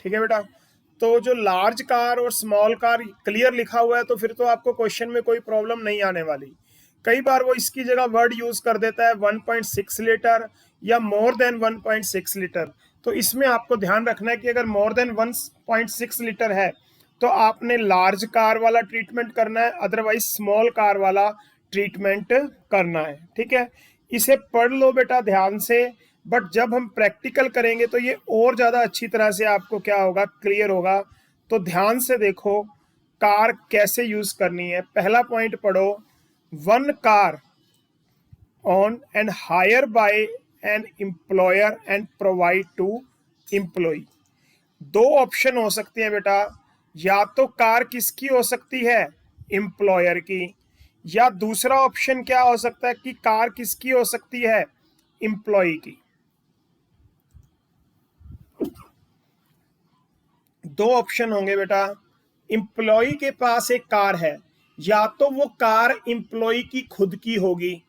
ठीक है बेटा। तो जो लार्ज कार और स्मॉल कार क्लियर लिखा हुआ है तो फिर तो आपको क्वेश्चन में कोई प्रॉब्लम नहीं आने वाली। कई बार वो इसकी जगह वर्ड यूज कर देता है 1.6 लीटर या मोर देन 1.6 लीटर। तो इसमें आपको ध्यान रखना है कि अगर मोर देन 1.6 लीटर है तो आपने लार्ज कार वाला ट्रीटमेंट करना है, अदरवाइज स्मॉल कार वाला ट्रीटमेंट करना है। ठीक है, इसे पढ़ लो बेटा ध्यान से, बट जब हम प्रैक्टिकल करेंगे तो ये और ज़्यादा अच्छी तरह से आपको क्या होगा, क्लियर होगा। तो ध्यान से देखो कार कैसे यूज करनी है। पहला पॉइंट पढ़ो, one car owned and hired by an employer and provide to employ. दो ऑप्शन हो सकते हैं बेटा, या तो कार किसकी हो सकती है, एम्प्लॉयर की, या दूसरा ऑप्शन क्या हो सकता है कि कार किसकी हो सकती है, एम्प्लॉय की। दो ऑप्शन होंगे बेटा। एम्प्लॉय के पास एक कार है, या तो वो कार एम्प्लॉय की खुद की होगी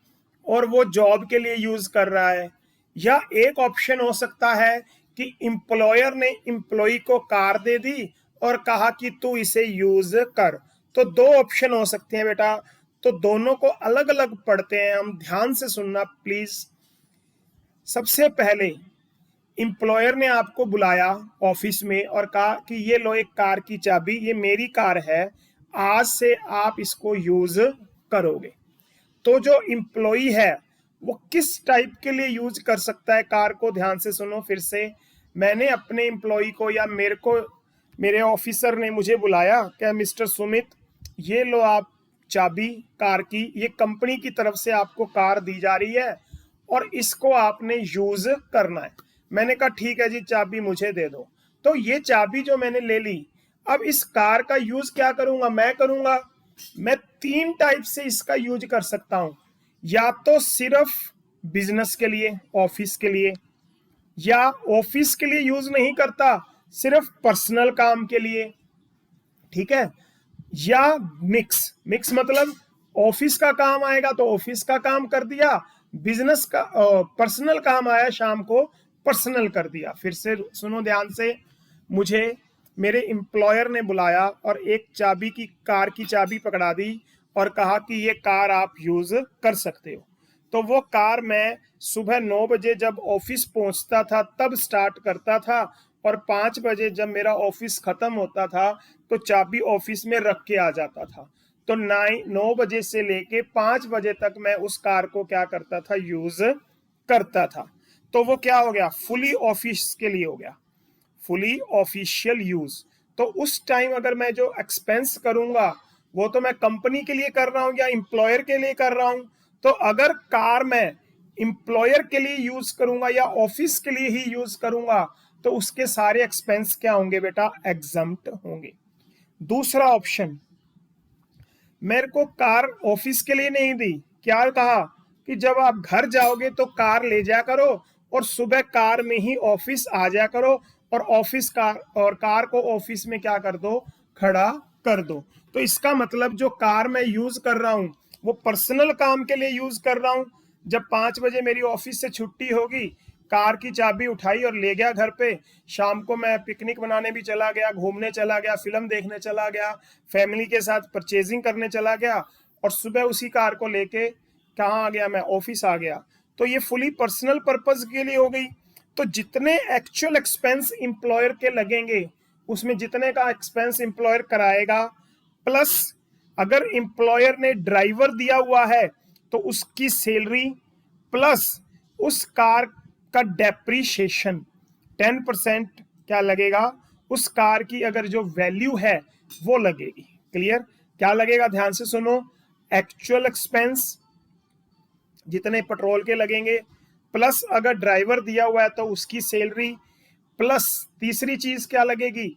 और वो जॉब के लिए यूज कर रहा है, या एक ऑप्शन हो सकता है कि एम्प्लॉयर ने एम्प्लॉय को कार दे दी और कहा कि तू इसे यूज कर। तो दो ऑप्शन हो सकते हैं बेटा। तो दोनों को अलग अलग पढ़ते हैं हम, ध्यान से सुनना प्लीज। सबसे पहले एम्प्लॉयर ने आपको बुलाया ऑफिस में और कहा कि ये लो एक कार की चाबी, ये मेरी कार है, आज से आप इसको यूज करोगे। तो जो एम्प्लॉय है वो किस टाइप के लिए यूज कर सकता है कार को, ध्यान से सुनो फिर से। मैंने अपने एम्प्लॉय को या मेरे को, मेरे ऑफिसर ने मुझे बुलाया, क्या मिस्टर सुमित ये लो आप चाबी कार की, ये कंपनी की तरफ से आपको कार दी जा रही है और इसको आपने यूज करना है। मैंने कहा ठीक है जी, चाबी मुझे दे दो। तो ये चाबी जो मैंने ले ली, अब इस कार का यूज क्या करूंगा, मैं करूंगा, मैं तीन टाइप से इसका यूज कर सकता हूं। या तो सिर्फ बिजनेस के लिए, ऑफिस के लिए, या ऑफिस के लिए यूज नहीं करता, सिर्फ पर्सनल काम के लिए। ठीक है, या मिक्स, मिक्स मतलब ऑफिस का काम आएगा तो ऑफिस का काम कर दिया, बिजनेस का पर्सनल काम आया शाम को, पर्सनल कर दिया। फिर से सुनो ध्यान से, मुझे मेरे एम्प्लॉयर ने बुलाया और एक चाबी की, कार की चाबी पकड़ा दी और कहा कि ये कार आप यूज कर सकते हो। तो वो कार मैं सुबह 9 बजे जब ऑफिस पहुंचता था तब स्टार्ट करता था, और 5 बजे जब मेरा ऑफिस खत्म होता था तो चाबी ऑफिस में रख के आ जाता था। तो 9 बजे से लेके 5 बजे तक मैं उस कार को क्या करता था, यूज करता था। तो वो क्या हो गया, फुली ऑफिस के लिए हो गया, फुली ऑफिशियल यूज। तो उस टाइम अगर मैं जो एक्सपेंस करूंगा वो तो मैं कंपनी के लिए कर रहा हूं या एम्प्लॉयर के लिए कर रहा हूं। तो अगर कार मैं एम्प्लॉयर के लिए यूज करूंगा या ऑफिस के लिए ही यूज करूंगा तो उसके सारे एक्सपेंस क्या होंगे बेटा, एग्जम्प्ट होंगे। दूसरा ऑप्शन, मेरे को कार ऑफिस के लिए नहीं दी, क्या कहा कि जब आप घर जाओगे तो कार ले जा करो और सुबह कार में ही ऑफिस आ जा करो, और ऑफिस कार और कार को ऑफिस में क्या कर दो, खड़ा कर दो। तो इसका मतलब जो कार मैं यूज कर रहा हूं वो पर्सनल काम के लिए यूज कर रहा हूं। जब 5 बजे मेरी ऑफिस से छुट्टी होगी, कार की चाबी उठाई और ले गया घर पे, शाम को मैं पिकनिक बनाने भी चला गया, घूमने चला गया, फिल्म देखने चला गया, फैमिली के साथ परचेजिंग करने चला गया, और सुबह उसी कार को लेके कहाँ आ गया, मैं ऑफिस आ गया। तो ये फुली पर्सनल पर्पज के लिए हो गई। तो जितने एक्चुअल एक्सपेंस एम्प्लॉयर के लगेंगे उसमें जितने का एक्सपेंस एम्प्लॉयर कराएगा, प्लस अगर एम्प्लॉयर ने ड्राइवर दिया हुआ है तो उसकी सैलरी, प्लस उस कार का डेप्रीशिएशन 10% क्या लगेगा, उस कार की अगर जो वैल्यू है वो लगेगी। क्लियर, क्या लगेगा, ध्यान से सुनो, एक्चुअल एक्सपेंस जितने पेट्रोल के लगेंगे, प्लस अगर ड्राइवर दिया हुआ है तो उसकी सैलरी, प्लस तीसरी चीज क्या लगेगी,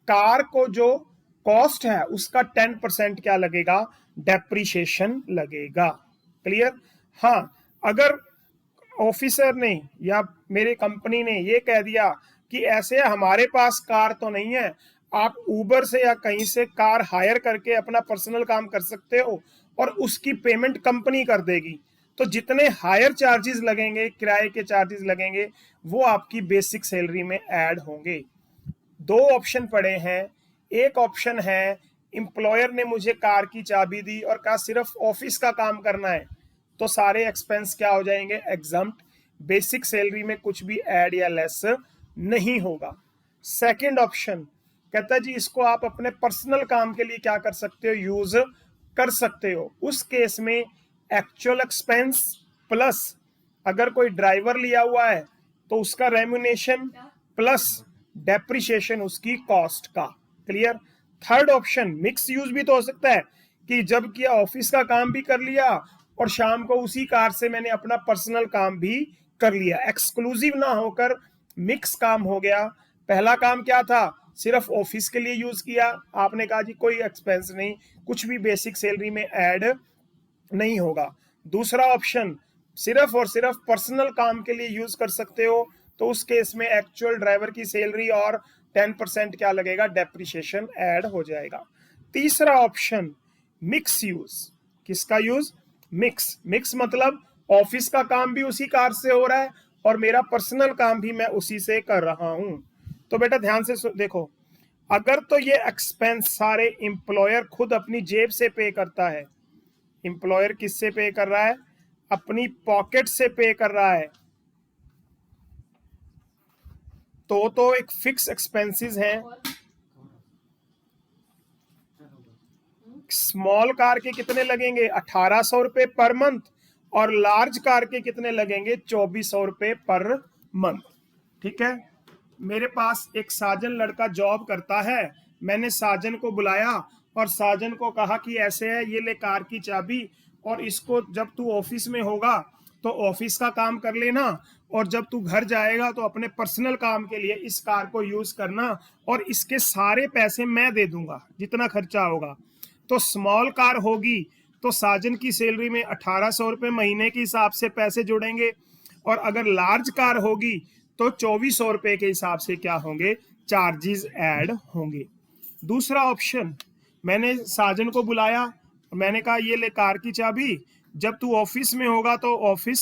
कार को जो कॉस्ट है उसका 10% क्या लगेगा, डेप्रीशिएशन लगेगा। क्लियर। हाँ, अगर ऑफिसर ने या मेरे कंपनी ने ये कह दिया कि ऐसे हमारे पास कार तो नहीं है, आप ऊबर से या कहीं से कार हायर करके अपना पर्सनल काम कर सकते हो और उसकी पेमेंट कंपनी कर देगी, तो जितने हायर चार्जेस लगेंगे, किराए के चार्जेस लगेंगे, वो आपकी बेसिक सैलरी में ऐड होंगे। दो ऑप्शन पड़े हैं। एक ऑप्शन है एम्प्लॉयर ने मुझे कार की चाबी दी और कहा सिर्फ ऑफिस का काम करना है, तो सारे एक्सपेंस क्या हो जाएंगे, एग्जम्प्ट, बेसिक सैलरी में कुछ भी ऐड या लेस नहीं होगा। सेकंड ऑप्शन कहता है जी इसको आप अपने पर्सनल काम के लिए क्या कर सकते हो, यूज कर सकते हो। उस केस में एक्चुअल एक्सपेंस प्लस अगर कोई ड्राइवर लिया हुआ है तो उसका रेम्यूनेशन प्लस डेप्रिसिएशन उसकी कॉस्ट का। Clear. Third option mix use भी तो हो सकता है कि जब किया ऑफिस का काम भी कर लिया और शाम को उसी कार से मैंने अपना पर्सनल काम भी कर लिया। एक्सक्लूसिव ना होकर मिक्स काम हो गया। पहला काम क्या था, सिर्फ ऑफिस के लिए यूज किया, आपने कहा जी कोई एक्सपेंस नहीं, कुछ भी बेसिक सैलरी में ऐड नहीं होगा। दूसरा ऑप्शन सिर्फ और सिर्फ पर्सनल काम के लिए यूज कर सकते हो, तो उस केस में एक्चुअल ड्राइवर की सैलरी और 10% क्या लगेगा, डेप्रिसिएशन ऐड हो जाएगा। तीसरा ऑप्शन मिक्स यूज। किसका यूज, मिक्स। मिक्स मतलब ऑफिस का काम भी उसी कार से हो रहा है और मेरा पर्सनल काम भी मैं उसी से कर रहा हूं। तो बेटा ध्यान से देखो, अगर तो ये एक्सपेंस सारे एम्प्लॉयर खुद अपनी जेब से पे करता है, एम्प्लॉयर किससे पे कर रहा है, अपनी पॉकेट से पे कर रहा है, तो एक फिक्स एक्सपेंसेस हैं। स्मॉल कार के कितने लगेंगे, 1800 रुपए पर मंथ, और लार्ज कार के कितने लगेंगे, 2400 रुपए पर मंथ। ठीक है। मेरे पास एक साजन लड़का जॉब करता है, मैंने साजन को बुलाया और साजन को कहा कि ऐसे है, ये ले कार की चाबी और इसको जब तू ऑफिस में होगा तो ऑफिस का काम कर लेना, और जब तू घर जाएगा तो अपने पर्सनल काम के लिए इस कार को यूज करना, और इसके सारे पैसे मैं दे दूंगा जितना खर्चा होगा। तो स्मॉल कार होगी तो साजन की सैलरी में 1800 रुपए महीने के हिसाब से पैसे जुड़ेंगे, और अगर लार्ज कार होगी तो 2400 रुपए के हिसाब से क्या होंगे, चार्जेस ऐड होंगे। दूसरा ऑप्शन, मैंने साजन को बुलाया, मैंने कहा ये ले कार की चाबी, जब तू ऑफिस में होगा तो ऑफिस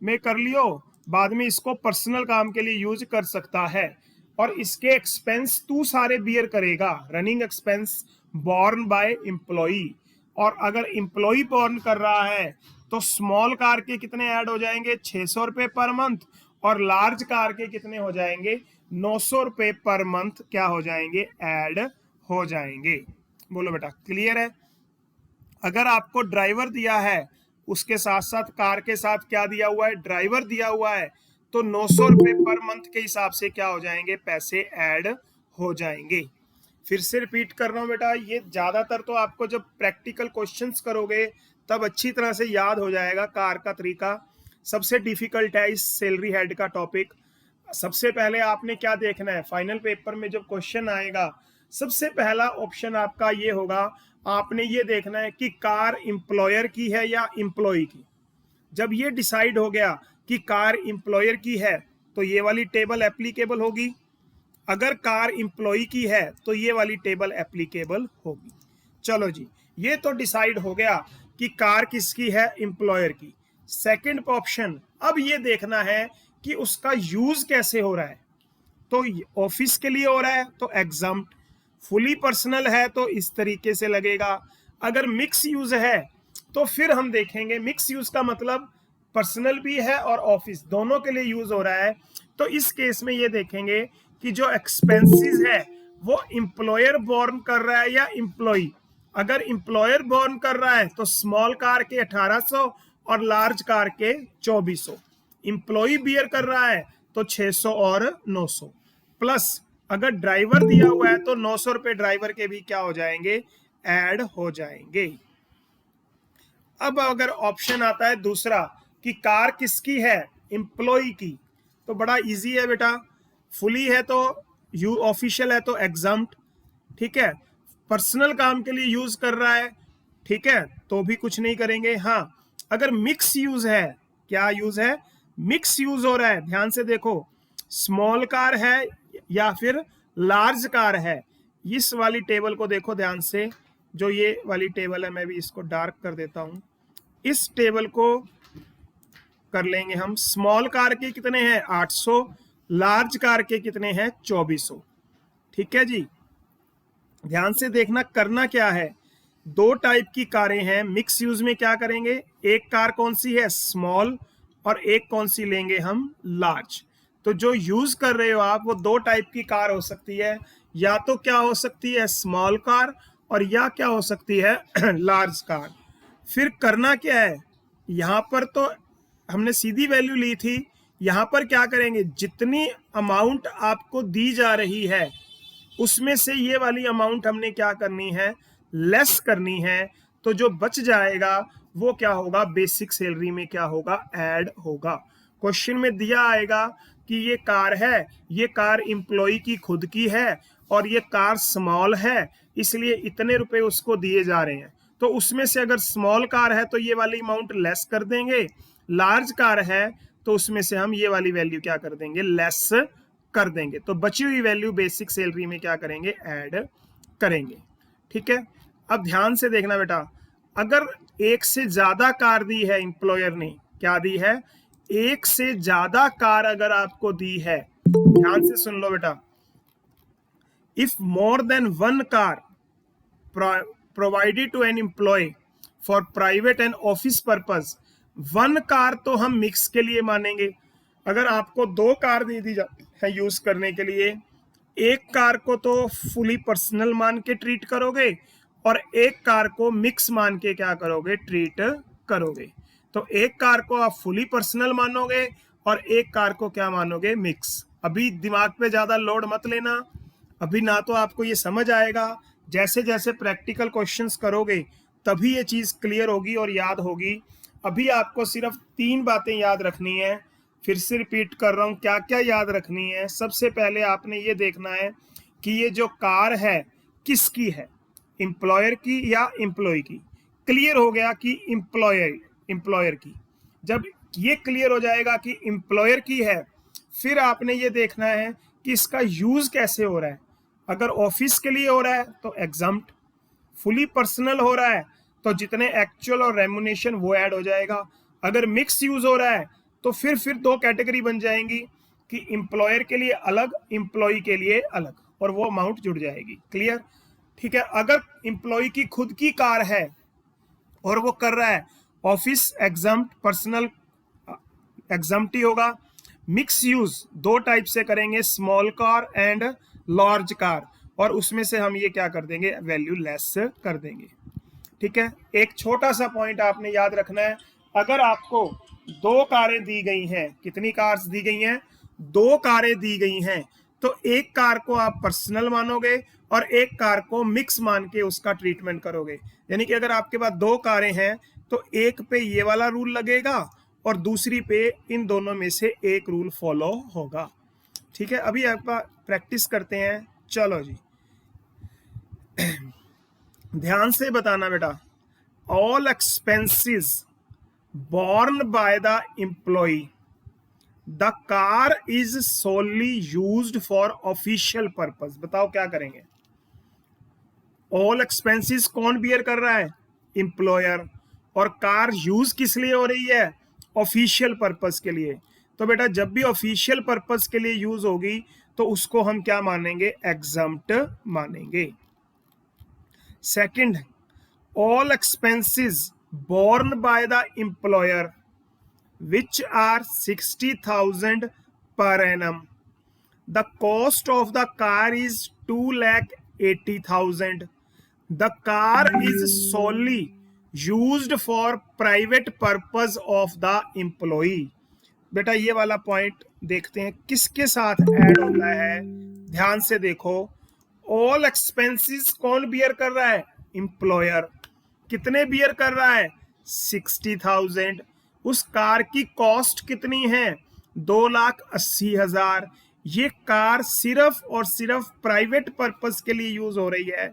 में कर लियो, बाद में इसको पर्सनल काम के लिए यूज कर सकता है, और इसके एक्सपेंस तू सारे बियर करेगा, running expense borne by employee. और अगर एम्प्लॉई बॉर्न कर रहा है तो स्मॉल कार के कितने ऐड हो जाएंगे, 600 रुपए पर मंथ, और लार्ज कार के कितने हो जाएंगे, 900 रुपए पर मंथ क्या हो जाएंगे, ऐड हो जाएंगे। बोलो बेटा क्लियर है। अगर आपको ड्राइवर दिया है, उसके साथ साथ कार के साथ क्या दिया हुआ है, ड्राइवर दिया हुआ है, तो 900 रुपए पर मंथ के हिसाब से क्या हो जाएंगे, पैसे ऐड हो जाएंगे। फिर से रिपीट कर रहा हूं बेटा, ये ज्यादातर तो आपको जब प्रैक्टिकल क्वेश्चंस करोगे तब अच्छी तरह से याद हो जाएगा कार का तरीका। सबसे डिफिकल्ट है इस सैलरी हेड का टॉपिक। सबसे पहले आपने क्या देखना है, फाइनल पेपर में जब क्वेश्चन आएगा सबसे पहला ऑप्शन आपका ये होगा, आपने ये देखना है कि कार एम्प्लॉयर की है या एम्प्लॉय की। जब ये डिसाइड हो गया कि कार एम्प्लॉयर की है तो ये वाली टेबल एप्लीकेबल होगी, अगर कार एम्प्लॉय की है तो ये वाली टेबल एप्लीकेबल होगी। चलो जी, ये तो डिसाइड हो गया कि कार किसकी है, एम्प्लॉयर की। सेकंड ऑप्शन, अब ये देखना है कि उसका यूज कैसे हो रहा है। तो ऑफिस के लिए हो रहा है तो एग्जम्प्ट, फुली पर्सनल है तो इस तरीके से लगेगा। अगर मिक्स यूज है तो फिर हम देखेंगे, मिक्स यूज का मतलब पर्सनल भी है और ऑफिस दोनों के लिए यूज हो रहा है, तो इस केस में ये देखेंगे कि जो एक्सपेंसेस है वो एम्प्लॉयर बॉर्न कर रहा है या एम्प्लॉय। अगर एम्प्लॉयर बॉर्न कर रहा है तो स्मॉल कार के 1800 और लार्ज कार के 2400, एम्प्लॉय बियर कर रहा है तो 600 और 900, प्लस अगर ड्राइवर दिया हुआ है तो 900 रुपए ड्राइवर के भी क्या हो जाएंगे, ऐड हो जाएंगे। अब अगर ऑप्शन आता है दूसरा कि कार किसकी है, एम्प्लॉय की, तो बड़ा इजी है बेटा, फुली है तो यू, ऑफिशियल है तो एग्जम्प्ट, ठीक है, पर्सनल काम के लिए यूज कर रहा है, ठीक है, तो भी कुछ नहीं करेंगे। हाँ, अगर मिक्स यूज है, क्या यूज है, मिक्स यूज हो रहा है, ध्यान से देखो, स्मॉल कार है या फिर लार्ज कार है, इस वाली टेबल को देखो ध्यान से, जो ये वाली टेबल है, मैं भी इसको डार्क कर देता हूं, इस टेबल को कर लेंगे हम। स्मॉल कार के कितने हैं 800, लार्ज कार के कितने हैं 2400। ठीक है जी, ध्यान से देखना करना क्या है, दो टाइप की कारें हैं, मिक्स यूज में क्या करेंगे, एक कार कौन सी है स्मॉल और एक कौन सी लेंगे हम लार्ज। तो जो यूज कर रहे हो आप वो दो टाइप की कार हो सकती है, या तो क्या हो सकती है स्मॉल कार और या क्या हो सकती है लार्ज कार। फिर करना क्या है, यहाँ पर तो हमने सीधी वैल्यू ली थी, यहाँ पर क्या करेंगे, जितनी अमाउंट आपको दी जा रही है उसमें से ये वाली अमाउंट हमने क्या करनी है, लेस करनी है। तो जो बच जाएगा वो क्या होगा, बेसिक सैलरी में क्या होगा, ऐड होगा। क्वेश्चन में दिया आएगा कि ये कार है, ये कार एम्प्लॉय की खुद की है और ये कार स्मॉल है, इसलिए इतने रुपए उसको दिए जा रहे हैं। तो उसमें से अगर स्मॉल कार है तो ये वाली अमाउंट लेस कर देंगे, लार्ज कार है तो उसमें से हम ये वाली वैल्यू क्या कर देंगे, लेस कर देंगे। तो बची हुई वैल्यू बेसिक सैलरी में क्या करेंगे, ऐड करेंगे। ठीक है, अब ध्यान से देखना बेटा, अगर एक से ज्यादा कार दी है एम्प्लॉयर ने, क्या दी है, एक से ज्यादा कार अगर आपको दी है, ध्यान से सुन लो बेटा, if more than one car provided to an employ for private and office purpose, one car तो हम मिक्स के लिए मानेंगे। अगर आपको दो कार दे दी जाती है यूज करने के लिए, एक कार को तो फुली पर्सनल मान के ट्रीट करोगे और एक कार को मिक्स मान के क्या करोगे, ट्रीट करोगे। तो एक कार को आप फुली पर्सनल मानोगे और एक कार को क्या मानोगे, मिक्स। अभी दिमाग पे ज्यादा लोड मत लेना, अभी ना तो आपको ये समझ आएगा, जैसे जैसे प्रैक्टिकल क्वेश्चंस करोगे तभी ये चीज क्लियर होगी और याद होगी। अभी आपको सिर्फ 3 बातें याद रखनी है, फिर से रिपीट कर रहा हूं, क्या क्या याद रखनी है। सबसे पहले आपने ये देखना है कि ये जो कार है किसकी है, एम्प्लॉयर की या एम्प्लॉय की। क्लियर हो गया कि एम्प्लॉयर की। जब ये क्लियर हो जाएगा कि एम्प्लॉयर की है, फिर आपने ये देखना है कि इसका यूज कैसे हो रहा है। अगर ऑफिस के लिए हो रहा है तो एग्जम्प्ट, फुली पर्सनल हो रहा है तो जितने एक्चुअल और रेम्युनेशन वो ऐड हो जाएगा। अगर मिक्स यूज हो रहा है तो फिर दो कैटेगरी बन जाएंगी कि एम्प्लॉयर के लिए अलग, एम्प्लॉय के लिए अलग, और वो अमाउंट जुड़ जाएगी। क्लियर, ठीक है। अगर एम्प्लॉय की खुद की कार है और वो कर रहा है ऑफिस एग्जम्प्ट, पर्सनल एग्जम्प्ट ही होगा। मिक्स यूज दो टाइप से करेंगे, small car and large car, और उसमें से हम ये क्या कर देंगे, वैल्यू लेस कर देंगे। ठीक है, एक छोटा सा पॉइंट आपने याद रखना है, अगर आपको दो कारें दी गई हैं, कितनी कार्स दी गई हैं, दो कारें दी गई हैं, तो एक कार को आप पर्सनल मानोगे और एक कार को मिक्स मान के उसका ट्रीटमेंट करोगे। यानी कि अगर आपके पास दो कारें हैं तो एक पे ये वाला रूल लगेगा और दूसरी पे इन दोनों में से एक रूल फॉलो होगा। ठीक है, अभी आप प्रैक्टिस करते हैं। चलो जी, ध्यान से बताना बेटा, all expenses borne by the employee, the car is solely used for official purpose। बताओ क्या करेंगे, ऑल एक्सपेंसेस कौन बियर कर रहा है, एम्प्लॉयर, और कार यूज किस लिए हो रही है, ऑफिशियल पर्पस के लिए। तो बेटा जब भी ऑफिशियल पर्पस के लिए यूज होगी तो उसको हम क्या मानेंगे, एग्जम्प्ट मानेंगे। Second, all expenses borne by the employer which are 60,000 per annum, the cost of the car is 2,80,000, the car is solely used for private purpose of the employee। बेटा ये वाला पॉइंट देखते हैं किसके साथ ऐड होता है, ध्यान से देखो। ऑल एक्सपेंसेस कौन बियर कर रहा है, एम्प्लॉयर। कितने बियर कर रहा है, 60,000। उस कार की कॉस्ट कितनी है, 2,80,000। ये कार सिर्फ और सिर्फ प्राइवेट पर्पस के लिए यूज हो रही है।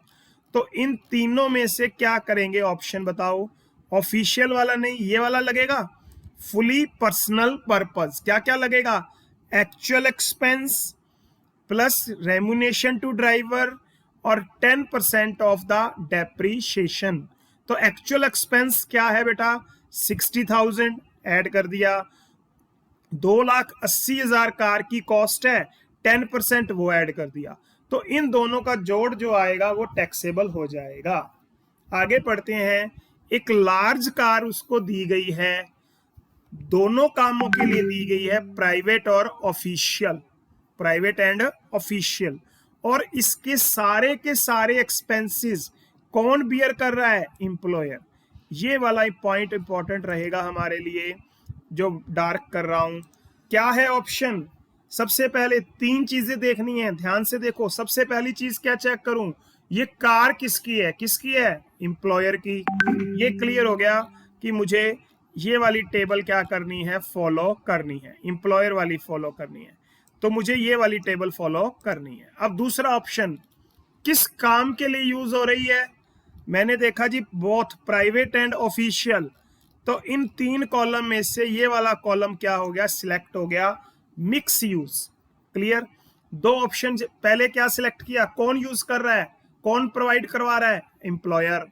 तो इन तीनों में से क्या करेंगे, ऑप्शन बताओ। ऑफिशियल वाला नहीं, ये वाला लगेगा, फुली पर्सनल पर्पस। क्या क्या लगेगा, actual expense plus remuneration to driver और 10% ऑफ द डेप्रीशिएशन। तो एक्चुअल एक्सपेंस क्या है बेटा, 60,000 ऐड कर दिया, 2,80,000 कार की कॉस्ट है, 10% वो ऐड कर दिया, तो इन दोनों का जोड़ जो आएगा वो टैक्सेबल हो जाएगा। आगे पढ़ते हैं। एक लार्ज कार उसको दी गई है, दोनों कामों के लिए दी गई है, प्राइवेट और ऑफिशियल, प्राइवेट एंड ऑफिशियल, और इसके सारे के सारे एक्सपेंसेस कौन बियर कर रहा है? एम्प्लॉयर। ये वाला पॉइंट इंपॉर्टेंट रहेगा हमारे लिए, जो डार्क कर रहा हूं। क्या है ऑप्शन? सबसे पहले 3 चीजें देखनी है, ध्यान से देखो। सबसे पहली चीज क्या चेक करूं? ये कार किसकी है? किसकी है? एम्प्लॉयर की। ये क्लियर हो गया कि मुझे ये वाली टेबल क्या करनी है? फॉलो करनी है, एम्प्लॉयर वाली फॉलो करनी है, तो मुझे ये वाली टेबल फॉलो करनी है। अब दूसरा ऑप्शन, किस काम के लिए यूज हो रही है? मैंने देखा जी बोथ प्राइवेट एंड ऑफिशियल, तो इन 3 कॉलम में से ये वाला कॉलम क्या हो गया? सिलेक्ट हो गया, मिक्स यूज। क्लियर? 2 ऑप्शन पहले क्या सिलेक्ट किया? कौन यूज कर रहा है, कौन प्रोवाइड करवा रहा है? एम्प्लॉयर।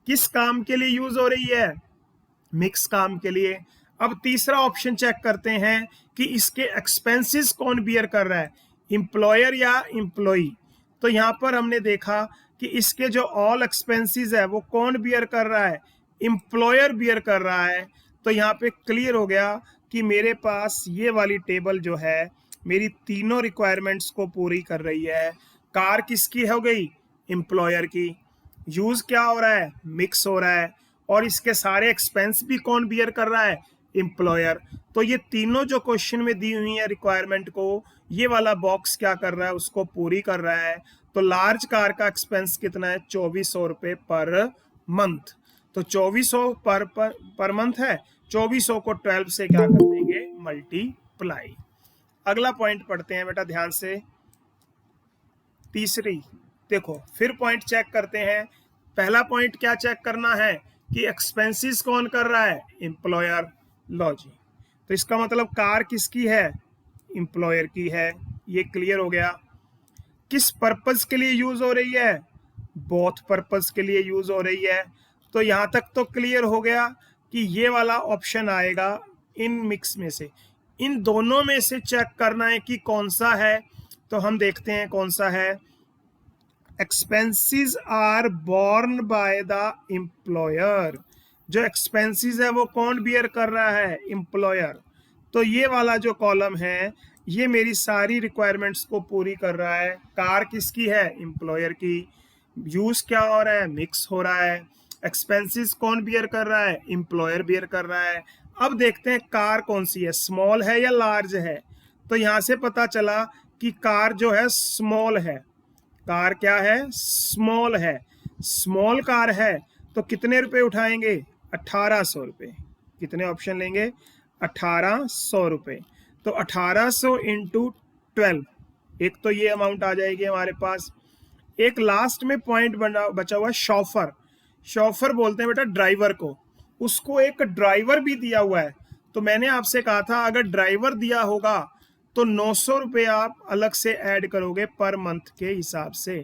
किस काम के लिए यूज हो रही है? मिक्स काम के लिए। अब तीसरा ऑप्शन चेक करते हैं कि इसके एक्सपेंसेस कौन बियर कर रहा है, एम्प्लॉयर या एम्प्लॉई। तो यहां पर हमने देखा कि इसके जो ऑल एक्सपेंसेस है वो कौन बियर कर रहा है? एम्प्लॉयर बियर कर रहा है। तो यहाँ पे क्लियर हो गया कि मेरे पास ये वाली टेबल जो है मेरी तीनों रिक्वायरमेंट्स को पूरी कर रही है। कार किसकी हो गई? एम्प्लॉयर की। यूज क्या हो रहा है? मिक्स हो रहा है। और इसके सारे एक्सपेंस भी कौन बियर कर रहा है? एम्प्लॉयर। तो ये तीनों जो क्वेश्चन में दी हुई है रिक्वायरमेंट को, ये वाला बॉक्स क्या कर रहा है? उसको पूरी कर रहा है। तो लार्ज कार का एक्सपेंस कितना है? 2400 रुपए पर मंथ। तो 2400 पर मंथ है, 2400 को 12 से क्या कर देंगे? मल्टीप्लाई। अगला पॉइंट पढ़ते हैं बेटा ध्यान से, तीसरी। देखो फिर पॉइंट चेक करते हैं। पहला पॉइंट क्या चेक करना है कि एक्सपेंसेस कौन कर रहा है? एम्प्लॉयर। लो जी, तो इसका मतलब कार किसकी है? एम्प्लॉयर की है। ये क्लियर हो गया। किस पर्पस के लिए यूज हो रही है? बोथ पर्पस के लिए यूज हो रही है। तो यहां तक तो क्लियर हो गया कि ये वाला ऑप्शन आएगा इन मिक्स में से। इन दोनों में से चेक करना है कि कौन सा है, तो हम देखते हैं कौन सा है। Expenses are borne by the employer. जो एक्सपेंसेस है वो कौन बियर कर रहा है? एम्प्लॉयर। तो ये वाला जो कॉलम है ये मेरी सारी रिक्वायरमेंट्स को पूरी कर रहा है। कार किसकी है? एम्प्लॉयर की। यूज क्या हो रहा है? मिक्स हो रहा है। एक्सपेंसेस कौन बियर कर रहा है? एम्प्लॉयर बियर कर रहा है। अब देखते हैं कार कौन सी है, स्मॉल है या लार्ज है। तो यहां से पता चला कि कार जो है स्मॉल है। कार क्या है? स्मॉल है। स्मॉल कार है तो कितने रुपए उठाएंगे? 1800 रुपए। कितने ऑप्शन लेंगे? 1800 रुपए। तो 1800 इंटू 12, एक तो ये अमाउंट आ जाएगी हमारे पास। एक लास्ट में पॉइंट बचा हुआ शॉफर। शॉफर बोलते हैं बेटा ड्राइवर को। उसको एक ड्राइवर भी दिया हुआ है। तो मैंने आपसे कहा था अगर ड्राइवर दिया होगा तो 900 रुपये आप अलग से ऐड करोगे पर मंथ के हिसाब से।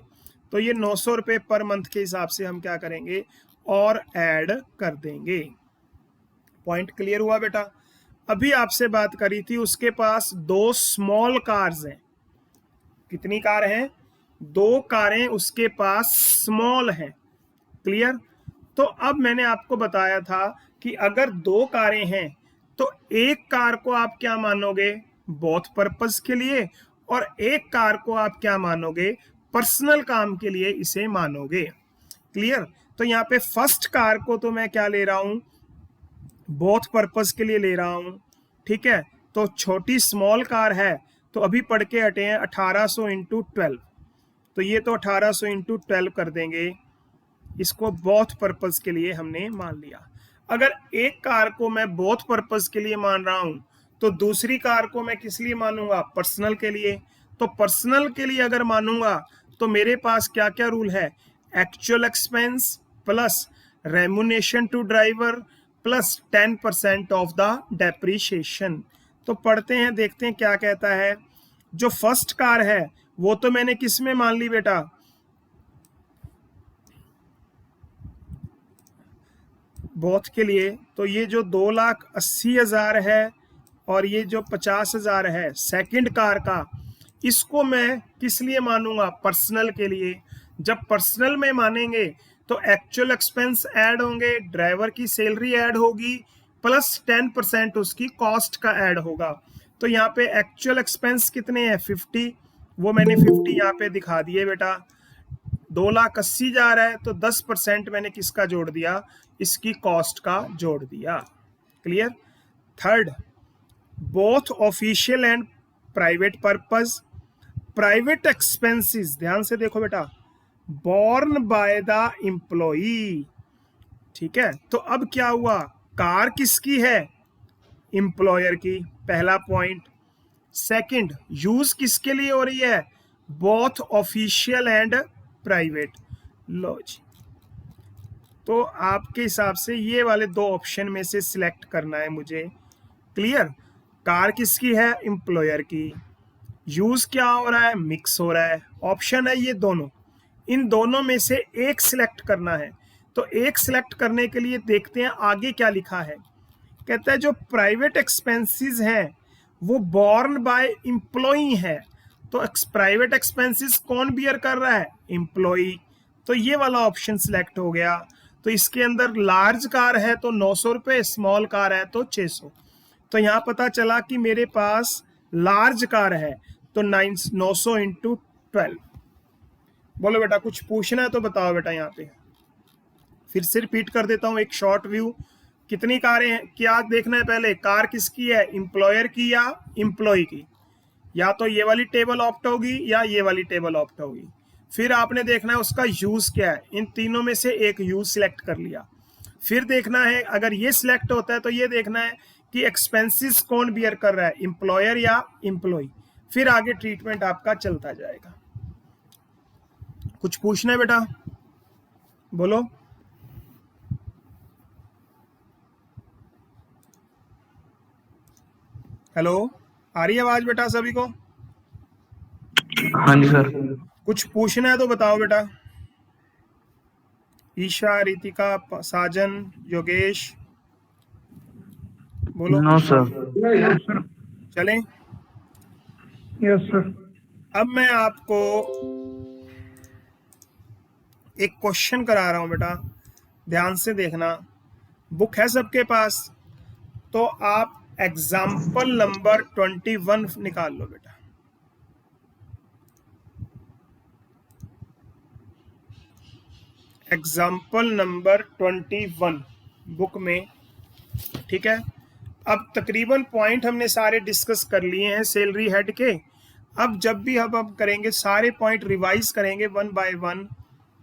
तो ये 900 रुपये पर मंथ के हिसाब से हम क्या करेंगे? और ऐड कर देंगे। पॉइंट क्लियर हुआ बेटा? अभी आपसे बात करी थी उसके पास 2 स्मॉल कार्स हैं। कितनी कार हैं? 2 कारें उसके पास स्मॉल हैं। क्लियर? तो अब मैंने आपको बताया था कि अगर 2 कारें हैं तो एक कार को आप क्या मानोगे? बोथ पर्पस के लिए, और एक कार को आप क्या मानोगे? पर्सनल काम के लिए इसे मानोगे। क्लियर? तो यहाँ पे फर्स्ट कार को तो मैं क्या ले रहा हूं? बोथ पर्पस के लिए ले रहा हूं। ठीक है, तो छोटी स्मॉल कार है तो अभी पढ़ के हटे हैं 1800 इंटू 12। तो ये तो 1800 इंटू 12 कर देंगे। इसको बोथ पर्पस के लिए हमने मान लिया। अगर एक कार को मैं बोथ पर्पस के लिए मान रहा हूं तो दूसरी कार को मैं किस लिए मानूंगा? पर्सनल के लिए। तो पर्सनल के लिए अगर मानूंगा तो मेरे पास क्या क्या रूल है? Actual expense plus remuneration to driver plus 10% of the depreciation. तो पढ़ते हैं, देखते हैं क्या कहता है। जो फर्स्ट कार है वो तो मैंने किस में मान ली बेटा? बोथ के लिए। तो ये जो 2,80,000 है और ये जो 50,000 है सेकंड कार का, इसको मैं किस लिए मानूंगा? पर्सनल के लिए। जब पर्सनल में मानेंगे तो एक्चुअल एक्सपेंस ऐड होंगे, ड्राइवर की सैलरी ऐड होगी, प्लस 10% उसकी कॉस्ट का ऐड होगा। तो यहाँ पे एक्चुअल एक्सपेंस कितने हैं? 50, वो मैंने 50 यहाँ पे दिखा दिए बेटा। 2,80,000 है तो 10% मैंने किसका जोड़ दिया? इसकी कॉस्ट का जोड़ दिया। Clear? Third, both official and private purpose. Private expenses, ध्यान से देखो बेटा, बोर्न बाय द एम्प्लॉई। ठीक है, तो अब क्या हुआ? कार किसकी है? एम्प्लॉयर की, पहला पॉइंट। सेकंड, यूज किसके लिए हो रही है? Both official and private. लो जी, तो आपके हिसाब से ये वाले दो ऑप्शन में से सिलेक्ट करना है मुझे। क्लियर? कार किसकी है? एम्प्लॉयर की। यूज क्या हो रहा है? मिक्स हो रहा है। ऑप्शन है ये दोनों, इन दोनों में से एक सिलेक्ट करना है। तो एक सिलेक्ट करने के लिए देखते हैं आगे क्या लिखा है। कहता है जो प्राइवेट एक्सपेंसेस हैं वो बोर्न बाय एम्प्लॉई है। तो प्राइवेट एक्सपेंसेस कौन बियर कर रहा है? एम्प्लॉई। तो ये वाला ऑप्शन सिलेक्ट हो गया। तो इसके अंदर लार्ज कार है तो 900 रुपये, स्मॉल कार है तो 600। तो यहाँ पता चला कि मेरे पास लार्ज कार है तो 900 इंटू 12। बोलो बेटा, कुछ पूछना है तो बताओ बेटा। यहाँ पे फिर से रिपीट कर देता हूँ एक शॉर्ट व्यू। कितनी कारें हैं? क्या देखना है पहले? कार किसकी है? एम्प्लॉयर की या एम्प्लॉय की? या तो ये वाली टेबल ऑप्ट होगी या ये वाली टेबल ऑप्ट होगी। फिर आपने देखना है उसका यूज क्या है। इन तीनों में से एक यूज सिलेक्ट कर लिया। फिर देखना है अगर ये सिलेक्ट होता है तो ये देखना है कि एक्सपेंसेस कौन बियर कर रहा है, एम्प्लॉयर या एम्प्लॉय। फिर आगे ट्रीटमेंट आपका चलता जाएगा। कुछ पूछना है बेटा? बोलो। हेलो, आ रही है आवाज बेटा सभी को? हाँ जी सर। कुछ पूछना है तो बताओ बेटा। ईशा, रितिका, साजन, योगेश, बोलो। No sir. चलें? Yes sir. अब मैं आपको एक क्वेश्चन करा रहा हूं बेटा, ध्यान से देखना। बुक है सबके पास? तो आप एग्जाम्पल नंबर 21 निकाल लो बेटा। एग्जाम्पल नंबर 21 बुक में। ठीक है, अब तकरीबन पॉइंट हमने सारे डिस्कस कर लिए हैं सैलरी हेड के। अब जब भी हम करेंगे सारे पॉइंट रिवाइज करेंगे वन बाय वन।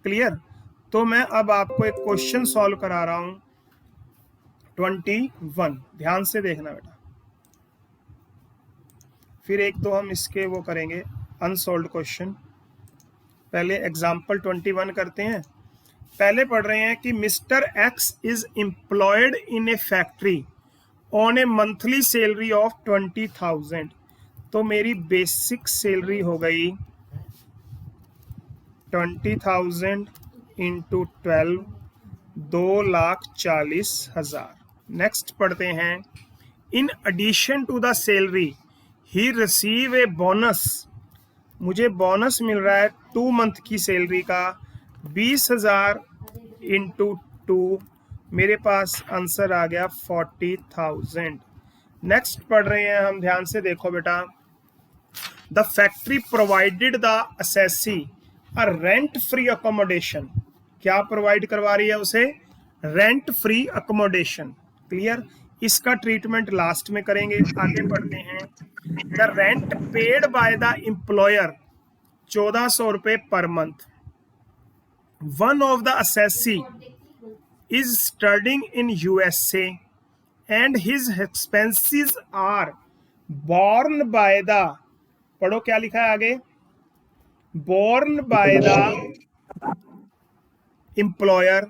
क्लियर? तो मैं अब आपको एक क्वेश्चन सॉल्व करा रहा हूं 21। ध्यान से देखना बेटा। फिर एक दो हम इसके वो करेंगे अनसॉल्व्ड क्वेश्चन। पहले एग्जाम्पल 21 करते हैं। पहले पढ़ रहे हैं कि mister x is employed in A factory on A monthly salary of 20,000। तो मेरी बेसिक सैलरी हो गई 20,000 इंटू 12, 2,40,000। नेक्स्ट पढ़ते हैं, in addition to the salary he receive a bonus. मुझे बोनस मिल रहा है 2 मंथ की सैलरी का 20,000 इंटू 2, मेरे पास आंसर आ गया 40,000। नेक्स्ट पढ़ रहे हैं हम, ध्यान से देखो बेटा। The factory provided the assessee a rent free accommodation. क्या प्रोवाइड करवा रही है उसे? Rent free accommodation. क्लियर? इसका ट्रीटमेंट लास्ट में करेंगे। आगे पढ़ते हैं। The rent paid by the employer 1,400 रुपए per month. One of the assessee is studying in USA and his expenses are borne by the, पढ़ो क्या लिखा है आगे, borne by the employer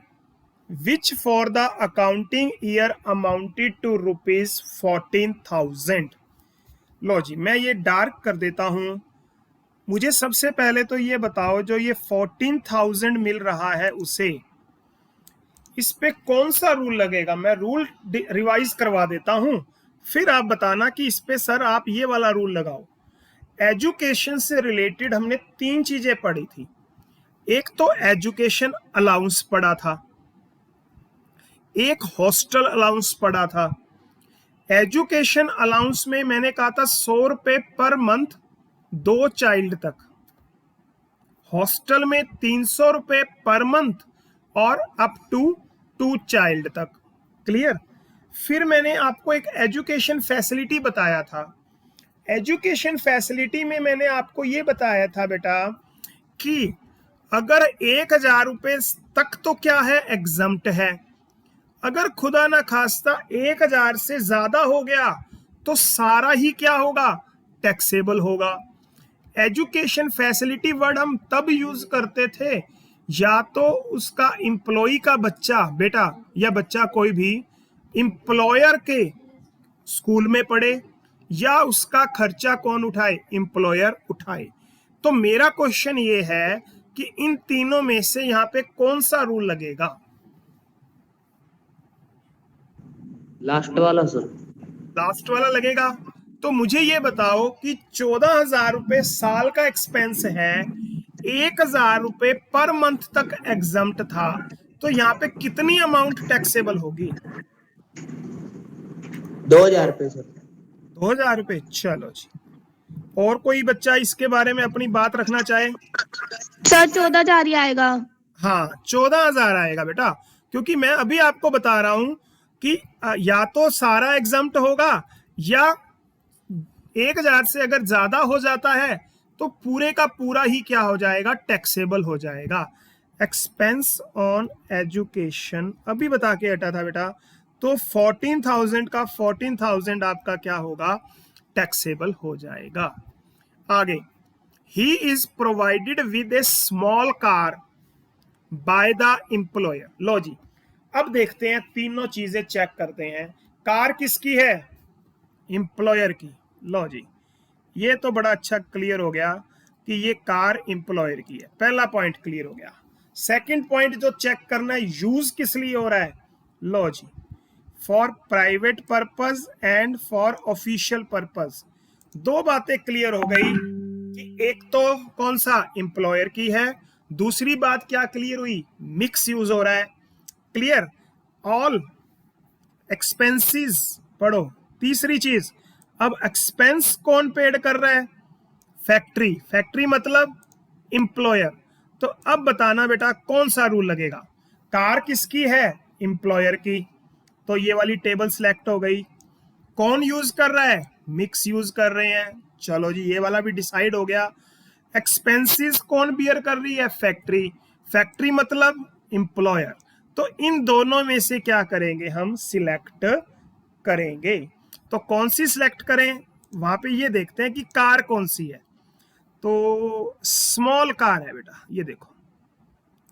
which for the accounting year amounted to rupees 14,000। लो जी, मैं ये dark कर देता हूं। मुझे सबसे पहले तो ये बताओ, जो ये 14,000 मिल रहा है उसे, इस पे कौन सा रूल लगेगा? मैं रूल रिवाइज करवा देता हूं फिर आप बताना कि इस पे सर आप ये वाला रूल लगाओ। एजुकेशन से रिलेटेड हमने 3 चीजें पढ़ी थी। एक तो एजुकेशन अलाउंस पढ़ा था, एक हॉस्टल अलाउंस पढ़ा था। एजुकेशन अलाउंस में मैंने कहा था 100 रुपए पर मंथ 2 चाइल्ड तक, हॉस्टल में 300 रुपए पर मंथ और अप टू 2 चाइल्ड तक। क्लियर। फिर मैंने आपको एक एजुकेशन फैसिलिटी बताया था। एजुकेशन फैसिलिटी में मैंने आपको ये बताया था बेटा कि अगर 1000 रुपए तक तो क्या है, एग्जम्प्ट है। अगर खुदा ना खास्ता 1000 से ज्यादा हो गया तो सारा ही क्या होगा, टैक्सेबल होगा। एजुकेशन फैसिलिटी वर्ड हम तब यूज करते थे या तो उसका एम्प्लॉय का बच्चा बेटा या बच्चा कोई भी एम्प्लॉयर के स्कूल में पढ़े या उसका खर्चा कौन उठाए, एम्प्लॉयर उठाए। तो मेरा क्वेश्चन ये है कि इन तीनों में से यहां पे कौन सा रूल लगेगा? लास्ट वाला सर। लास्ट वाला लगेगा। तो मुझे ये बताओ कि 14,000 रुपए साल का एक्सपेंस है, 1,000 रुपए पर मंथ तक एग्जम्प्ट था, तो यहाँ पे कितनी अमाउंट टैक्सेबल होगी? 2,000 रुपए सर। 2,000 रुपए। चलो जी, और कोई बच्चा इसके बारे में अपनी बात रखना चाहे? सर 14,000 ही आएगा। हाँ 14,000 आएगा बेटा, क्योंकि मैं अभी आपको बता रहा हूं कि या तो सारा एग्जम्प्ट होगा या 1,000 से अगर ज्यादा हो जाता है तो पूरे का पूरा ही क्या हो जाएगा, टैक्सेबल हो जाएगा। एक्सपेंस ऑन एजुकेशन अभी बता के हटा था बेटा, तो 14,000 का 14,000 आपका क्या होगा, टैक्सेबल हो जाएगा। आगे, he is provided with a small car by the employer. लो जी, अब देखते हैं, तीनों चीजें चेक करते हैं। कार किसकी है, एम्प्लॉयर की। लो जी, ये तो बड़ा अच्छा क्लियर हो गया कि ये कार एम्प्लॉयर की है, पहला पॉइंट क्लियर हो गया। सेकंड पॉइंट जो चेक करना है, यूज किस लिए हो रहा है। लो जी, for private purpose and for official purpose. दो बातें क्लियर हो गई कि एक तो कौन सा, एम्प्लॉयर की है, दूसरी बात क्या क्लियर हुई, मिक्स यूज हो रहा है। क्लियर। ऑल एक्सपेंसेस पढ़ो। तीसरी चीज, अब एक्सपेंस कौन पेड कर रहा है, फैक्ट्री। फैक्ट्री मतलब एम्प्लॉयर। तो अब बताना बेटा कौन सा रूल लगेगा। कार किसकी है, एम्प्लॉयर की, तो ये वाली टेबल सिलेक्ट हो गई। कौन यूज कर रहा है, मिक्स यूज कर रहे हैं, चलो जी ये वाला भी डिसाइड हो गया। एक्सपेंसेस कौन बियर कर रही है, फैक्ट्री। फैक्ट्री मतलब एम्प्लॉयर। तो इन दोनों में से क्या करेंगे, हम सिलेक्ट करेंगे। तो कौन सी सिलेक्ट करें, वहां पे ये देखते हैं कि कार कौन सी है। तो स्मॉल कार है बेटा, ये देखो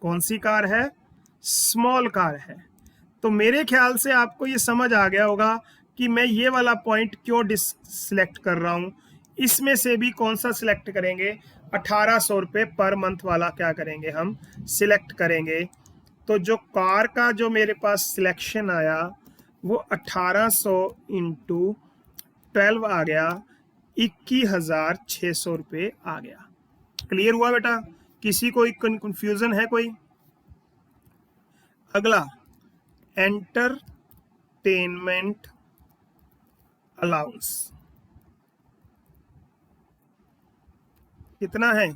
कौन सी कार है, स्मॉल कार है। तो मेरे ख्याल से आपको ये समझ आ गया होगा कि मैं ये वाला पॉइंट क्यों सिलेक्ट कर रहा हूं। इसमें से भी कौन सा सिलेक्ट करेंगे, 1,800 रुपये पर मंथ वाला क्या करेंगे, हम सिलेक्ट करेंगे। तो जो कार का जो मेरे पास सिलेक्शन आया वो 1800 इंटू 12 आ गया, 21,600 रुपये आ गया। क्लियर हुआ बेटा, किसी कोई कंफ्यूजन है कोई? अगला, एंटरटेनमेंट अलाउंस कितना है,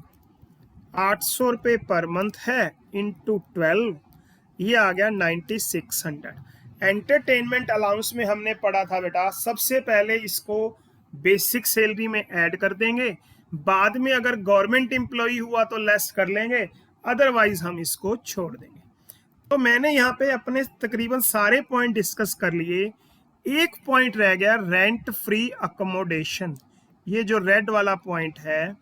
800 रुपये पर मंथ है, इंटू 12 ये आ गया 9600। एंटरटेनमेंट अलाउंस में हमने पढ़ा था बेटा, सबसे पहले इसको बेसिक सैलरी में ऐड कर देंगे, बाद में अगर गवर्नमेंट एम्प्लॉय हुआ तो लेस कर लेंगे, अदरवाइज हम इसको छोड़ देंगे। तो मैंने यहाँ पे अपने तकरीबन सारे पॉइंट डिस्कस कर लिए। एक पॉइंट रह गया, रेंट फ्री अकोमोडेशन। ये जो रेड वाला पॉइंट है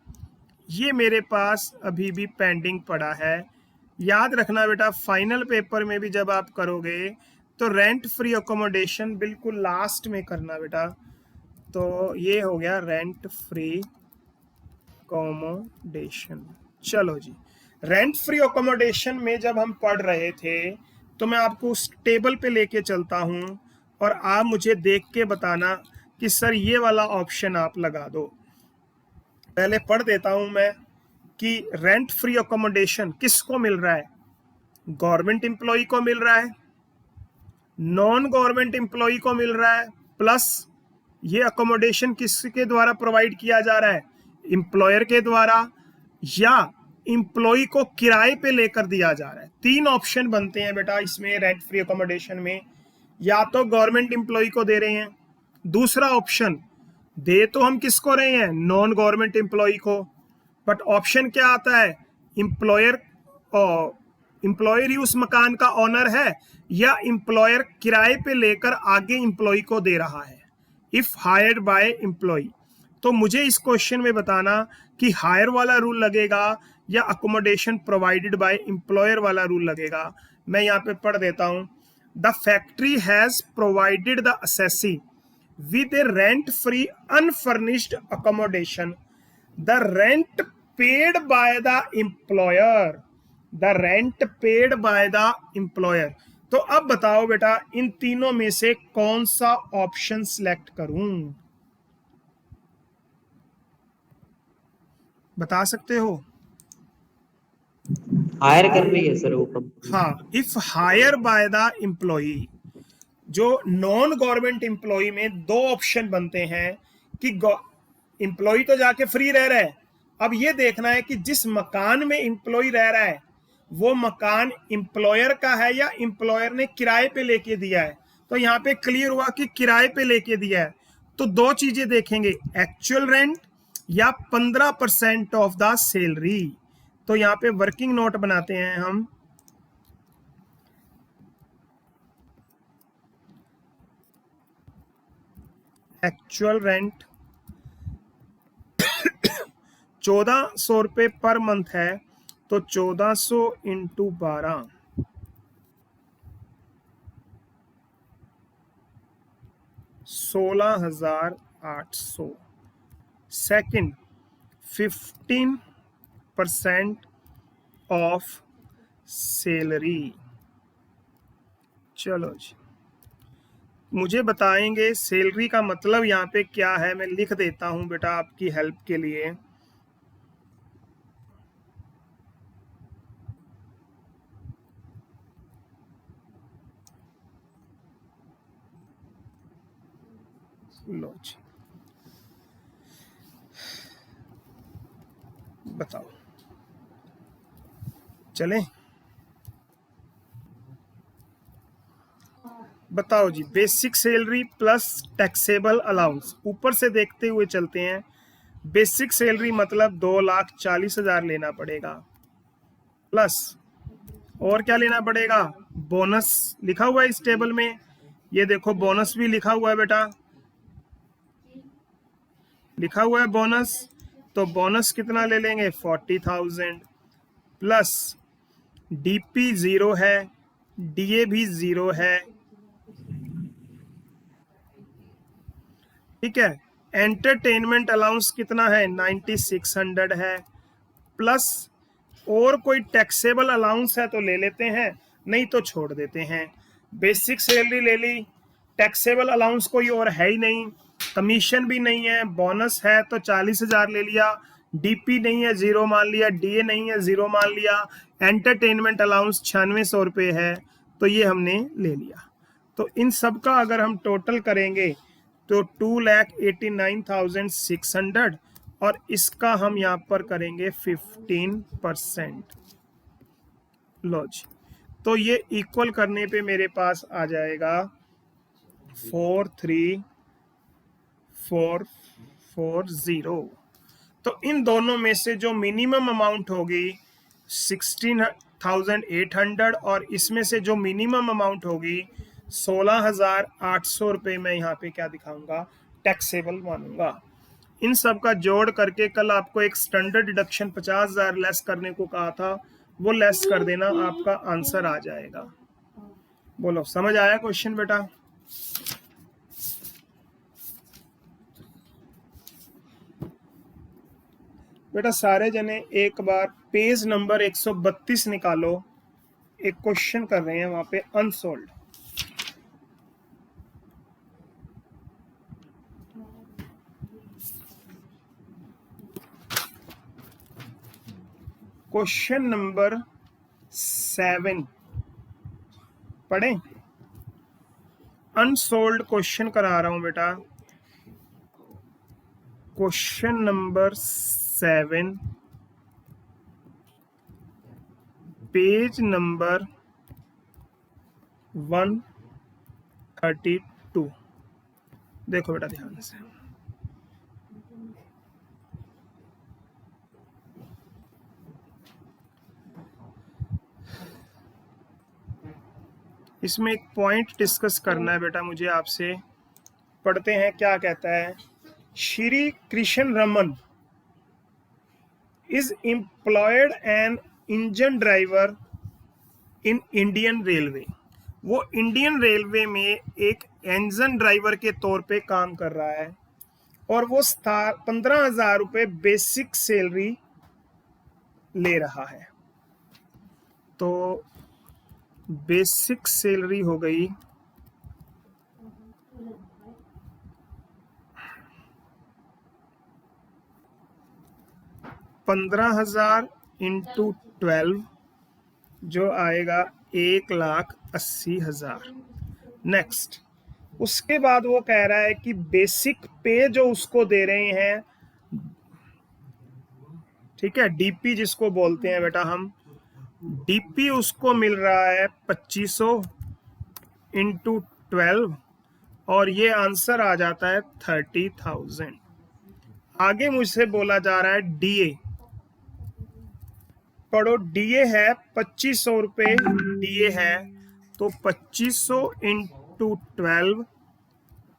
ये मेरे पास अभी भी पेंडिंग पड़ा है। याद रखना बेटा, फाइनल पेपर में भी जब आप करोगे तो रेंट फ्री अकोमोडेशन बिल्कुल लास्ट में करना बेटा। तो ये हो गया रेंट फ्री अकोमोडेशन। चलो जी, रेंट फ्री अकोमोडेशन में जब हम पढ़ रहे थे तो मैं आपको उस टेबल पे लेके चलता हूं और आप मुझे देख के बताना कि सर ये वाला ऑप्शन आप लगा दो। पहले पढ़ देता हूं मैं कि रेंट फ्री अकोमोडेशन किसको मिल रहा है, गवर्नमेंट एम्प्लॉय को मिल रहा है, नॉन गवर्नमेंट एम्प्लॉय को मिल रहा है, प्लस ये अकोमोडेशन किसके द्वारा प्रोवाइड किया जा रहा है, एम्प्लॉयर के द्वारा, या एम्प्लॉय को किराए पे लेकर दिया जा रहा है। 3 ऑप्शन बनते हैं बेटा इसमें रेंट फ्री अकोमोडेशन में। या तो गवर्नमेंट एम्प्लॉय को दे रहे हैं, दूसरा ऑप्शन दे तो हम किसको रहे हैं, नॉन गवर्नमेंट एम्प्लॉय को, बट ऑप्शन क्या आता है, एम्प्लॉयर ही उस मकान का ऑनर है या एम्प्लॉयर किराए पे लेकर आगे एम्प्लॉय को दे रहा है। इफ हायर्ड बाय एम्प्लॉय, तो मुझे इस क्वेश्चन में बताना कि हायर वाला रूल लगेगा या अकोमोडेशन प्रोवाइडेड बाय एम्प्लॉयर वाला रूल लगेगा। मैं यहाँ पे पढ़ देता हूँ। The factory has provided the assessee with a rent-free unfurnished accommodation, the rent paid by the employer, the rent paid by the employer। तो अब बताओ बेटा इन तीनों में से कौन सा ऑप्शन सिलेक्ट करूं, बता सकते हो? हायर कर रही है सर वो कंपनी। हाँ, if hire by the employee, जो नॉन गवर्नमेंट एम्प्लॉय में 2 ऑप्शन बनते हैं कि एम्प्लॉय तो जाके फ्री रह रहा है, अब ये देखना है कि जिस मकान में एम्प्लॉय रह रहा है वो मकान एम्प्लॉयर का है या एम्प्लॉयर ने किराए पे लेके दिया है। तो यहाँ पे क्लियर हुआ कि किराए पे लेके दिया है। तो 2 चीजें देखेंगे, एक्चुअल रेंट या 15% ऑफ द सैलरी। तो यहाँ पे वर्किंग नोट बनाते हैं हम, एक्चुअल रेंट 1400 रुपये पर मंथ है, तो 1400 इंटू 12 16,800। Second 15% of salary. चलो जी, मुझे बताएंगे सैलरी का मतलब यहाँ पे क्या है, मैं लिख देता हूं बेटा आपकी हेल्प के लिए। लो जी, बताओ, चलें? बताओ जी, basic salary plus taxable allowance, ऊपर से देखते हुए चलते हैं। बेसिक सैलरी मतलब 2,40,000 लेना पड़ेगा, प्लस और क्या लेना पड़ेगा, बोनस लिखा हुआ है इस टेबल में, ये देखो बोनस भी लिखा हुआ है बेटा, लिखा हुआ है बोनस। तो बोनस कितना ले लेंगे, 40,000, प्लस डीपी 0 है, डीए भी 0 है, ठीक है। एंटरटेनमेंट अलाउंस कितना है, 9600 है, प्लस और कोई टैक्सेबल अलाउंस है तो ले लेते हैं, नहीं तो छोड़ देते हैं। बेसिक सैलरी ले ली, टैक्सेबल अलाउंस कोई और है ही नहीं, कमीशन भी नहीं है, बोनस है तो 40,000 ले लिया, डीपी नहीं है 0 मान लिया, डीए नहीं है 0 मान लिया, एंटरटेनमेंट अलाउंस 9600 रुपये है तो ये हमने ले लिया। तो इन सब का अगर हम टोटल करेंगे तो 2,89,600 और इसका हम यहाँ पर करेंगे 15%। लो जी, तो ये इक्वल करने पे मेरे पास आ जाएगा 43,440। तो इन दोनों में से जो मिनिमम अमाउंट होगी 16,800 और इसमें से जो मिनिमम अमाउंट होगी 16,800 रुपये मैं यहाँ पे क्या दिखाऊंगा, टैक्सेबल मानूंगा। इन सब का जोड़ करके कल आपको एक स्टैंडर्ड डिडक्शन 50,000 लेस करने को कहा था, वो लेस कर देना, आपका आंसर आ जाएगा। बोलो, समझ आया क्वेश्चन बेटा? बेटा सारे जने एक बार पेज नंबर 132 निकालो, एक क्वेश्चन कर रहे हैं वहां पे अनसोल्ड। क्वेश्चन नंबर 7 पढ़ें। अनसोल्ड क्वेश्चन करा रहा हूं बेटा। Question number 7 page number 132। देखो बेटा ध्यान से, इसमें एक पॉइंट डिस्कस करना है बेटा मुझे आपसे। पढ़ते हैं क्या कहता है। Shri Krishna Raman is employed an engine driver in Indian railway. वो इंडियन रेलवे में एक इंजन ड्राइवर के तौर पे काम कर रहा है और वो 15,000 रुपये बेसिक सैलरी ले रहा है। तो बेसिक सैलरी हो गई 15,000 इंटू 12 जो आएगा 1,80,000। नेक्स्ट, उसके बाद वो कह रहा है कि बेसिक पे जो उसको दे रहे हैं, ठीक है, डीपी जिसको बोलते हैं बेटा हम, डीपी उसको मिल रहा है 2500 इंटू 12 और ये आंसर आ जाता है 30,000। आगे मुझसे बोला जा रहा है डीए। पढ़ो, डीए है 2500 रुपये डीए है, तो 2500 इंटू 12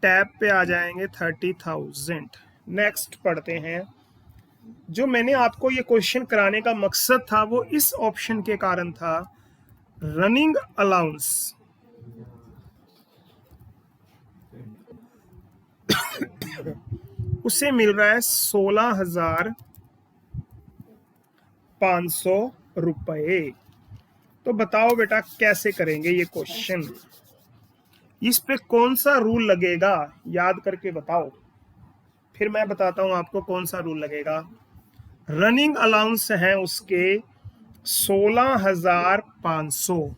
टैब पे आ जाएंगे 30,000। नेक्स्ट पढ़ते हैं। जो मैंने आपको ये क्वेश्चन कराने का मकसद था वो इस ऑप्शन के कारण था। रनिंग अलाउंस उसे मिल रहा है 16,500 रुपये। तो बताओ बेटा कैसे करेंगे ये क्वेश्चन, इस पे कौन सा रूल लगेगा, याद करके बताओ, फिर मैं बताता हूं आपको कौन सा रूल लगेगा। रनिंग अलाउंस है उसके 16,500।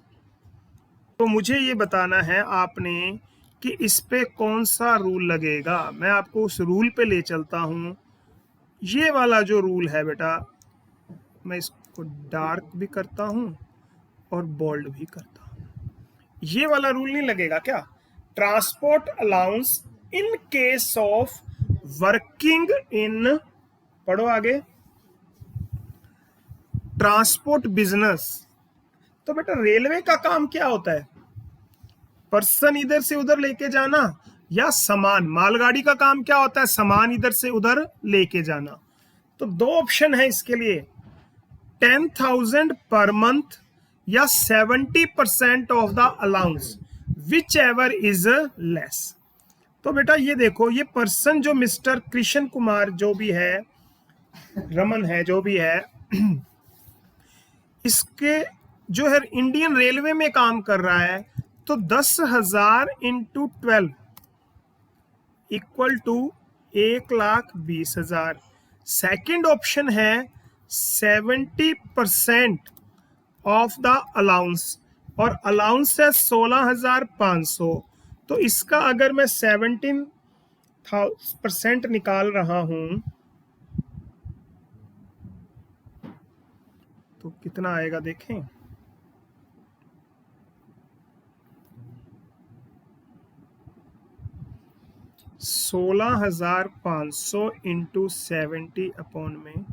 तो मुझे ये बताना है आपने कि इस पे कौन सा रूल लगेगा। मैं आपको उस रूल पे ले चलता हूं। ये वाला जो रूल है बेटा, मैं इसको डार्क भी करता हूं और बोल्ड भी करता हूं। ये वाला रूल नहीं लगेगा क्या? Transport allowance in case of working in, पढ़ो आगे, ट्रांसपोर्ट बिजनेस। तो बेटा रेलवे का काम क्या होता है? पर्सन इधर से उधर लेके जाना या सामान। मालगाड़ी का काम क्या होता है? सामान इधर से उधर लेके जाना। तो दो ऑप्शन है इसके लिए, 10,000 पर मंथ या 70% of the allowance, which ever is less. तो बेटा ये देखो, ये पर्सन जो मिस्टर कृष्ण कुमार जो भी है, रमन है जो भी है, इसके जो है इंडियन रेलवे में काम कर रहा है, तो 10,000 into 12 equal to 1,20,000। Second option है 70% ऑफ द अलाउंस, और अलाउंस है 16,500। तो इसका अगर मैं 17% निकाल रहा हूं तो कितना आएगा देखें। 16,500 इंटू 70 अपॉन में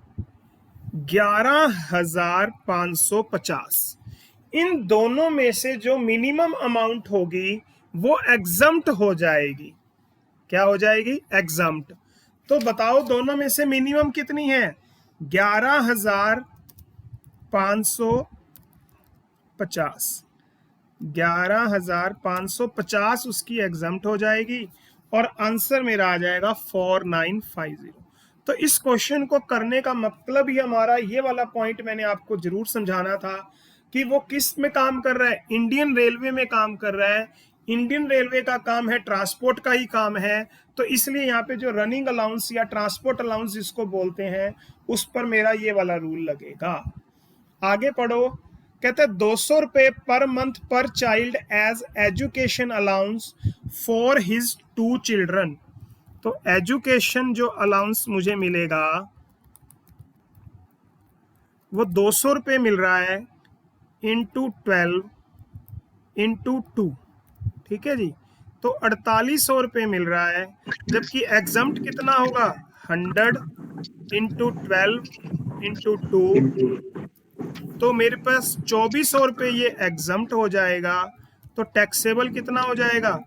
11,550। इन दोनों में से जो मिनिमम अमाउंट होगी वो एग्जम्प्ट हो जाएगी। क्या हो जाएगी? एग्जम्प्ट। तो बताओ दोनों में से मिनिमम कितनी है? 11,550। 11,550 उसकी एग्जम्प्ट हो जाएगी और आंसर मेरा आ जाएगा 4950। तो इस क्वेश्चन को करने का मतलब ही हमारा ये वाला पॉइंट मैंने आपको जरूर समझाना था कि वो किस में काम कर रहा है? इंडियन रेलवे में काम कर रहा है। इंडियन रेलवे का काम है, ट्रांसपोर्ट का ही काम है, तो इसलिए यहाँ पे जो रनिंग अलाउंस या ट्रांसपोर्ट अलाउंस जिसको बोलते हैं उस पर मेरा ये वाला रूल लगेगा। आगे पढ़ो, कहते हैं 200 रुपये per month per child age education allowance for his 2 children. तो एजुकेशन जो अलाउंस मुझे मिलेगा वो 200 रुपये मिल रहा है इंटू 12 इंटू 2, ठीक है जी। तो 4800 रुपये मिल रहा है, जबकि एग्जम्प्ट कितना होगा 100 इंटू 12 इंटू 2, तो मेरे पास 2400 रुपये ये एग्जम्प्ट हो जाएगा। तो टैक्सेबल कितना हो जाएगा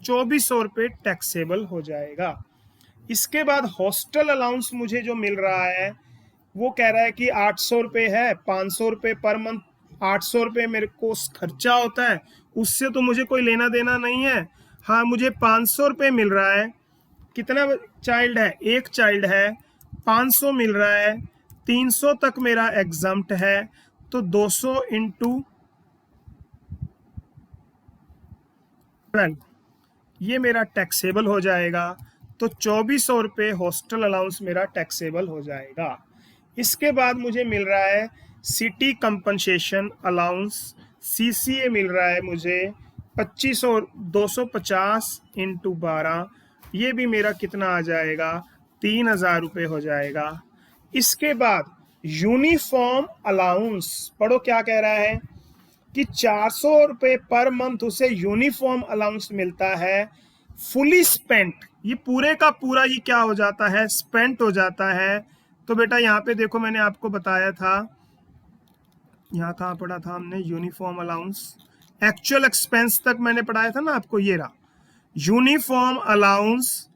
2400 रुपये टैक्सेबल हो जाएगा। इसके बाद हॉस्टल अलाउंस मुझे जो मिल रहा है वो कह रहा है कि 800 रुपये है, 500 रुपये पर मंथ, 800 रुपये मेरे को खर्चा होता है, उससे तो मुझे कोई लेना देना नहीं है। हाँ, मुझे 500 रुपये मिल रहा है, कितना चाइल्ड है, एक चाइल्ड है, 500 मिल रहा है, 300 तक मेरा एग्जम्प्ट है, तो 200 इंटू 12 ये मेरा टैक्सेबल हो जाएगा। तो 2400 रुपये हॉस्टल अलाउंस मेरा टैक्सेबल हो जाएगा। इसके बाद मुझे मिल रहा है सिटी कंपनसेशन अलाउंस, CCA मिल रहा है मुझे 2500, 250 इंटू 12, ये भी मेरा कितना आ जाएगा 3000 रुपये हो जाएगा। इसके बाद यूनिफॉर्म अलाउंस पढ़ो, क्या कह रहा है कि 400 रुपये पर मंथ उसे यूनिफॉर्म अलाउंस मिलता है, फुली स्पेंट, ये पूरे का पूरा ये क्या हो जाता है स्पेंट हो जाता है। तो बेटा यहाँ पे देखो मैंने आपको बताया था, यहाँ कहाँ पढ़ा था हमने यूनिफॉर्म अलाउंस, एक्चुअल एक्सपेंस तक मैंने पढ़ाया था ना आपको, ये रहा uniform allowance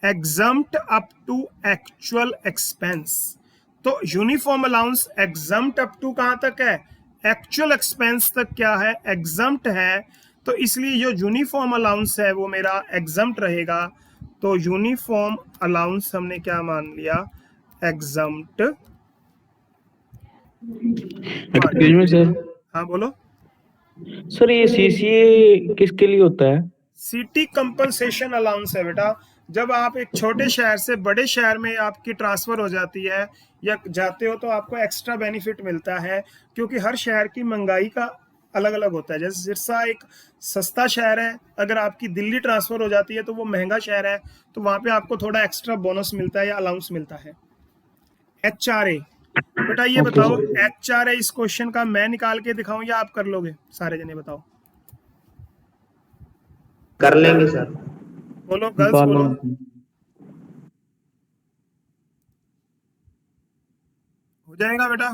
exempt up to actual expense. तो uniform allowance exempt up to कहाँ तक है, एक्चुअल एक्सपेंस तक क्या है एग्जम्प्ट है, तो इसलिए जो यूनिफॉर्म अलाउंस है वो मेरा एग्जम्प्ट रहेगा। तो यूनिफॉर्म अलाउंस हमने क्या मान लिया एग्जम्प्ट। Excuse me sir. हाँ बोलो सर ये CCA किसके लिए होता है? सिटी कंपनसेशन अलाउंस है बेटा। जब आप एक छोटे शहर से बड़े शहर में आपकी ट्रांसफर हो जाती है या जाते हो तो आपको एक्स्ट्रा बेनिफिट मिलता है, क्योंकि हर शहर की महंगाई का अलग अलग होता है। जैसे सिरसा एक सस्ता शहर है, अगर आपकी दिल्ली ट्रांसफर हो जाती है तो वो महंगा शहर है, तो वहां पे आपको थोड़ा एक्स्ट्रा बोनस मिलता है या अलाउंस मिलता है। HRA बेटा ये बताओ HRA इस क्वेश्चन का मैं निकाल के दिखाऊं या आप कर लोगे सारे जने, बताओ। कर लेंगे सर। बोलो गर्ल्स बोलो। हो जाएगा बेटा।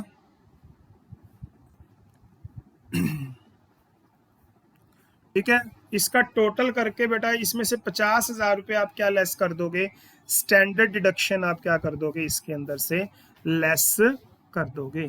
ठीक है, इसका टोटल करके बेटा इसमें से 50,000 रुपये आप क्या लेस कर दोगे, स्टैंडर्ड डिडक्शन आप क्या कर दोगे इसके अंदर से लेस कर दोगे।